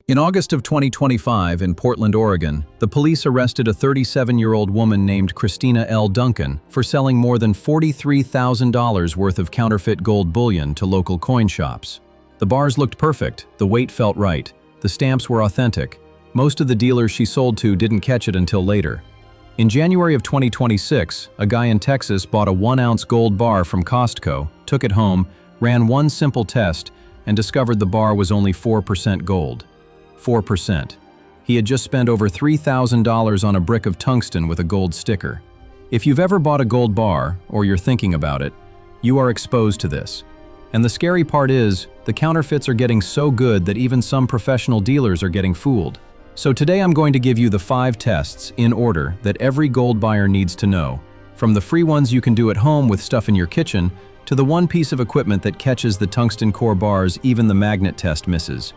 In August of 2025 in Portland, Oregon, the police arrested a 37-year-old woman named Christina L. Duncan for selling more than $43,000 worth of counterfeit gold bullion to local coin shops. The bars looked perfect, the weight felt right, the stamps were authentic. Most of the dealers she sold to didn't catch it until later. In January of 2026, a guy in Texas bought a 1-ounce gold bar from Costco, took it home, ran one simple test, and discovered the bar was only 4% gold. 4%. He had just spent over $3,000 on a brick of tungsten with a gold sticker. If you've ever bought a gold bar, or you're thinking about it, you are exposed to this. And the scary part is, the counterfeits are getting so good that even some professional dealers are getting fooled. So today I'm going to give you the 5 tests, in order, that every gold buyer needs to know. From the free ones you can do at home with stuff in your kitchen, to the one piece of equipment that catches the tungsten core bars even the magnet test misses.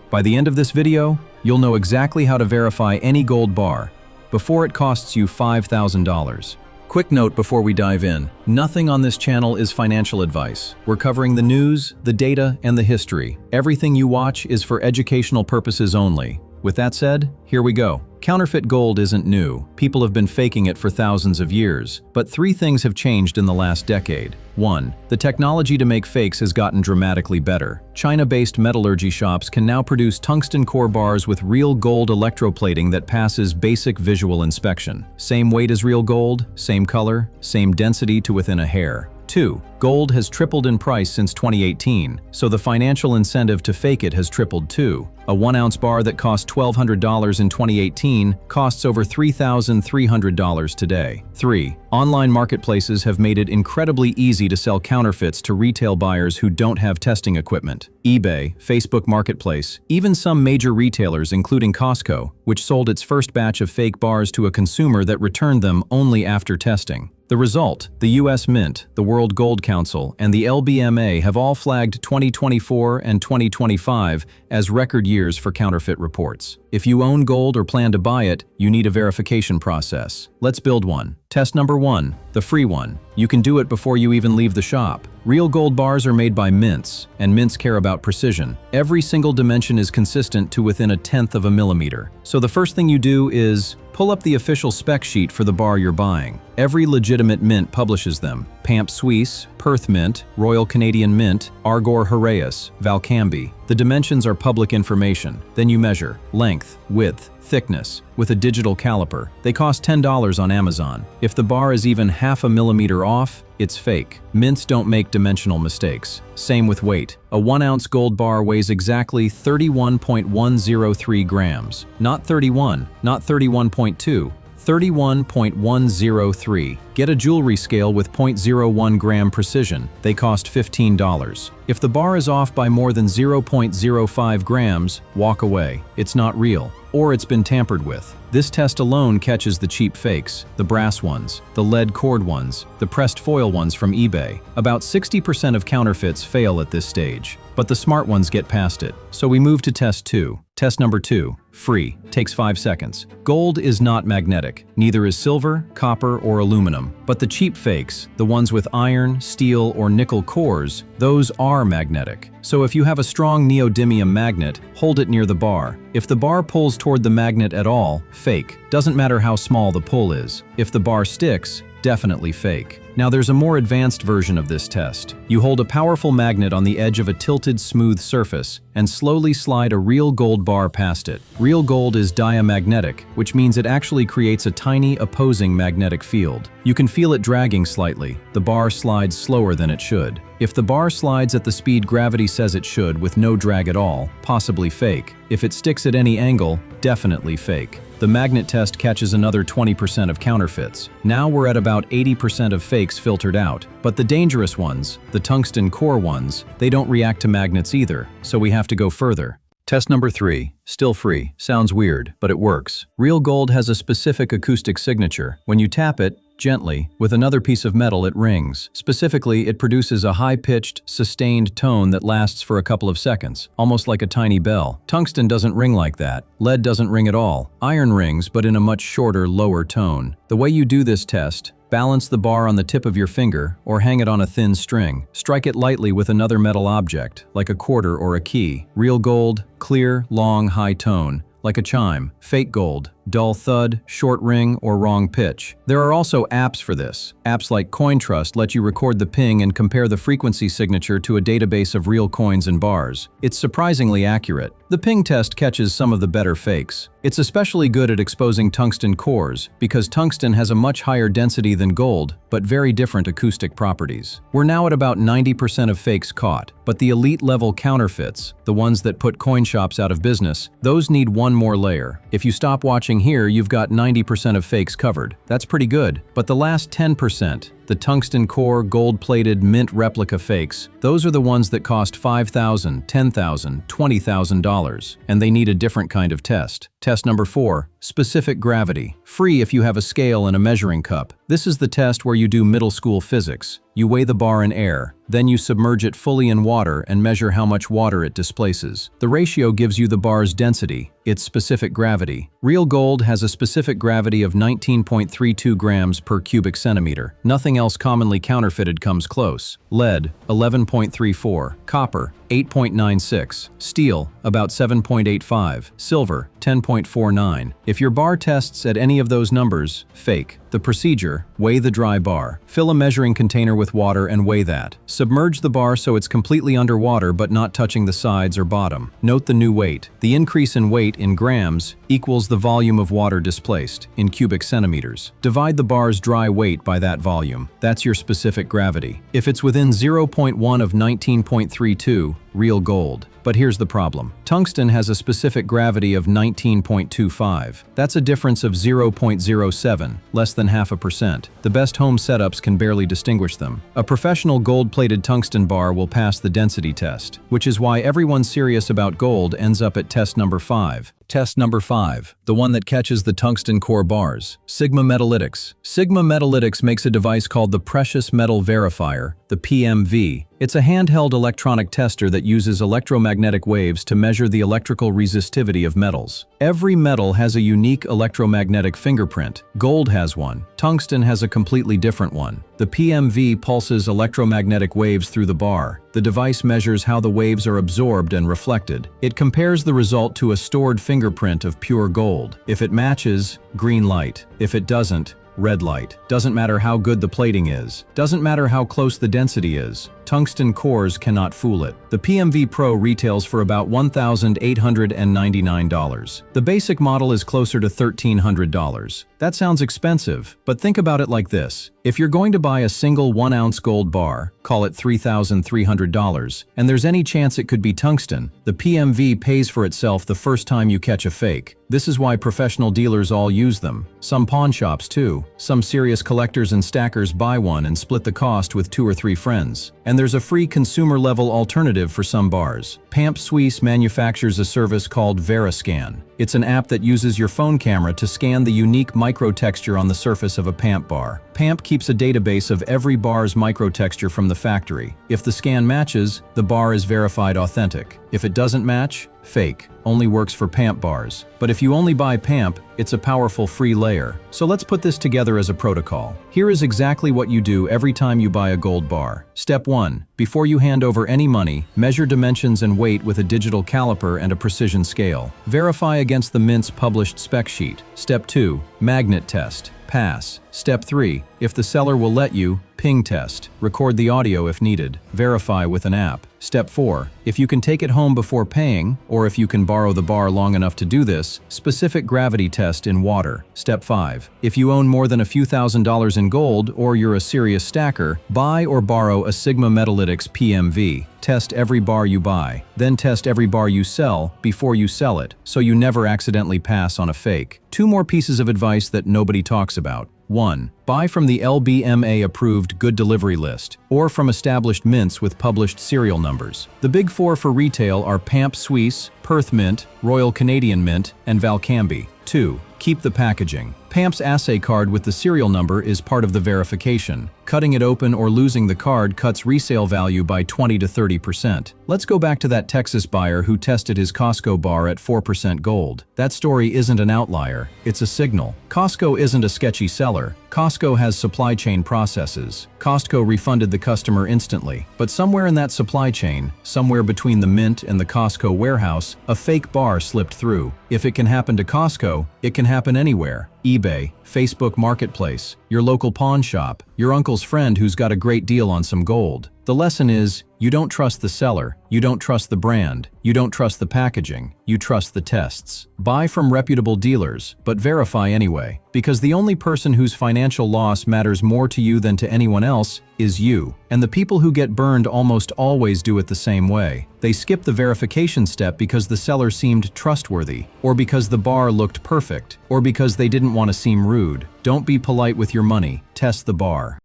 By the end of this video, you'll know exactly how to verify any gold bar, before it costs you $5,000. Quick note before we dive in, nothing on this channel is financial advice. We're covering the news, the data, and the history. Everything you watch is for educational purposes only. With that said, here we go. Counterfeit gold isn't new. People have been faking it for thousands of years. But 3 things have changed in the last decade. 1. The technology to make fakes has gotten dramatically better. China-based metallurgy shops can now produce tungsten core bars with real gold electroplating that passes basic visual inspection. Same weight as real gold, same color, same density to within a hair. 2. Gold has tripled in price since 2018, so the financial incentive to fake it has tripled too. A 1-ounce bar that cost $1,200 in 2018 costs over $3,300 today. 3. Online marketplaces have made it incredibly easy to sell counterfeits to retail buyers who don't have testing equipment. eBay, Facebook Marketplace, even some major retailers including Costco, which sold its first batch of fake bars to a consumer that returned them only after testing. The result, the US Mint, the World Gold Council, and the LBMA have all flagged 2024 and 2025 as record years for counterfeit reports. If you own gold or plan to buy it, you need a verification process. Let's build one. Test number 1, the free one. You can do it before you even leave the shop. Real gold bars are made by mints, and mints care about precision. Every single dimension is consistent to within 1/10 of a millimeter. So the first thing you do is pull up the official spec sheet for the bar you're buying. Every legitimate mint publishes them. PAMP Suisse, Perth Mint, Royal Canadian Mint, Argor Heraeus, Valcambi. The dimensions are public information. Then you measure length, width, thickness with a digital caliper. They cost $10 on Amazon. If the bar is even half a millimeter off, it's fake. Mints don't make dimensional mistakes. Same with weight. A 1-ounce gold bar weighs exactly 31.103 grams. Not 31, not 31.2. 31.103. Get a jewelry scale with 0.01 gram precision. They cost $15. If the bar is off by more than 0.05 grams, walk away. It's not real, or it's been tampered with. This test alone catches the cheap fakes, the brass ones, the lead cord ones, the pressed foil ones from eBay. About 60% of counterfeits fail at this stage, but the smart ones get past it. So we move to test 2. Test number 2, free, takes 5 seconds. Gold is not magnetic, neither is silver, copper, or aluminum. But the cheap fakes, the ones with iron, steel, or nickel cores, those are magnetic. So if you have a strong neodymium magnet, hold it near the bar. If the bar pulls toward the magnet at all, fake. Doesn't matter how small the pull is. If the bar sticks, definitely fake. Now there's a more advanced version of this test. You hold a powerful magnet on the edge of a tilted smooth surface and slowly slide a real gold bar past it. Real gold is diamagnetic, which means it actually creates a tiny opposing magnetic field. You can feel it dragging slightly. The bar slides slower than it should. If the bar slides at the speed gravity says it should with no drag at all, possibly fake. If it sticks at any angle, definitely fake. The magnet test catches another 20% of counterfeits. Now we're at about 80% of fakes filtered out. But the dangerous ones, the tungsten core ones, they don't react to magnets either, so we have to go further. Test number 3, still free. Sounds weird, but it works. Real gold has a specific acoustic signature. When you tap it, Gently, with another piece of metal it rings. Specifically, it produces a high-pitched, sustained tone that lasts for a couple of seconds, almost like a tiny bell. Tungsten doesn't ring like that. Lead doesn't ring at all. Iron rings, but in a much shorter, lower tone. The way you do this test: balance the bar on the tip of your finger or hang it on a thin string. Strike it lightly with another metal object, like a quarter or a key. Real gold, clear, long, high tone, like a chime. Fake gold, dull thud, short ring, or wrong pitch. There are also apps for this. Apps like CoinTrust let you record the ping and compare the frequency signature to a database of real coins and bars. It's surprisingly accurate. The ping test catches some of the better fakes. It's especially good at exposing tungsten cores, because tungsten has a much higher density than gold, but very different acoustic properties. We're now at about 90% of fakes caught, but the elite-level counterfeits, the ones that put coin shops out of business, those need one more layer. If you stop watching here, you've got 90% of fakes covered. That's pretty good. But the last 10%, the tungsten core, gold-plated, mint replica fakes, those are the ones that cost $5,000, $10,000, $20,000, and they need a different kind of test. Test number 4, specific gravity. Free if you have a scale and a measuring cup. This is the test where you do middle school physics. You weigh the bar in air, then you submerge it fully in water and measure how much water it displaces. The ratio gives you the bar's density, its specific gravity. Real gold has a specific gravity of 19.32 grams per cubic centimeter. Nothing else commonly counterfeited comes close. Lead, 11.34. Copper, 8.96. Steel, about 7.85. Silver, 10.49. If your bar tests at any of those numbers, fake. The procedure: weigh the dry bar. Fill a measuring container with water and weigh that. Submerge the bar so it's completely underwater but not touching the sides or bottom. Note the new weight. The increase in weight in grams equals the volume of water displaced in cubic centimeters. Divide the bar's dry weight by that volume. That's your specific gravity. If it's within 0.1 of 19.32, real gold. But here's the problem. Tungsten has a specific gravity of 19.25. That's a difference of 0.07, less than 0.5%. The best home setups can barely distinguish them. A professional gold-plated tungsten bar will pass the density test, which is why everyone serious about gold ends up at test number 5. Test number 5, the one that catches the tungsten core bars. Sigma Metalytics. Sigma Metalytics makes a device called the Precious Metal Verifier, the PMV. It's a handheld electronic tester that uses electromagnetic waves to measure the electrical resistivity of metals. Every metal has a unique electromagnetic fingerprint. Gold has one. Tungsten has a completely different one. The PMV pulses electromagnetic waves through the bar. The device measures how the waves are absorbed and reflected. It compares the result to a stored fingerprint of pure gold. If it matches, green light. If it doesn't, red light. Doesn't matter how good the plating is. Doesn't matter how close the density is. Tungsten cores cannot fool it. The PMV Pro retails for about $1,899. The basic model is closer to $1,300. That sounds expensive, but think about it like this. If you're going to buy a single 1-ounce gold bar, call it $3,300, and there's any chance it could be tungsten, the PMV pays for itself the first time you catch a fake. This is why professional dealers all use them. Some pawn shops too. Some serious collectors and stackers buy one and split the cost with 2 or 3 friends. And there's a free consumer-level alternative for some bars. PAMP Suisse manufactures a service called Veriscan. It's an app that uses your phone camera to scan the unique microtexture on the surface of a PAMP bar. PAMP keeps a database of every bar's microtexture from the factory. If the scan matches, the bar is verified authentic. If it doesn't match, fake. Only works for PAMP bars. But if you only buy PAMP, it's a powerful free layer. So let's put this together as a protocol. Here is exactly what you do every time you buy a gold bar. Step 1. Before you hand over any money, measure dimensions and weight with a digital caliper and a precision scale. Verify against the Mint's published spec sheet. Step 2. Magnet test. Pass. Step 3. If the seller will let you, ping test. Record the audio if needed. Verify with an app. Step 4. If you can take it home before paying, or if you can borrow the bar long enough to do this, specific gravity test in water. Step 5. If you own more than a few $1,000s in gold, or you're a serious stacker, buy or borrow a Sigma Metalytics PMV. Test every bar you buy. Then test every bar you sell before you sell it, so you never accidentally pass on a fake. 2 more pieces of advice that nobody talks about. 1. Buy from the LBMA approved Good Delivery list, or from established mints with published serial numbers. The big 4 for retail are PAMP Suisse, Perth Mint, Royal Canadian Mint, and Valcambi. 2. Keep the packaging. PAMP's assay card with the serial number is part of the verification. Cutting it open or losing the card cuts resale value by 20 to 30%. Let's go back to that Texas buyer who tested his Costco bar at 4% gold. That story isn't an outlier, it's a signal. Costco isn't a sketchy seller. Costco has supply chain processes. Costco refunded the customer instantly. But somewhere in that supply chain, somewhere between the mint and the Costco warehouse, a fake bar slipped through. If it can happen to Costco, it can happen anywhere. eBay, Facebook Marketplace, your local pawn shop, your uncle's friend who's got a great deal on some gold. The lesson is, you don't trust the seller, you don't trust the brand, you don't trust the packaging, you trust the tests. Buy from reputable dealers, but verify anyway, because the only person whose financial loss matters more to you than to anyone else is you. And the people who get burned almost always do it the same way. They skip the verification step because the seller seemed trustworthy, or because the bar looked perfect, or because they didn't want to seem rude. Don't be polite with your money, test the bar.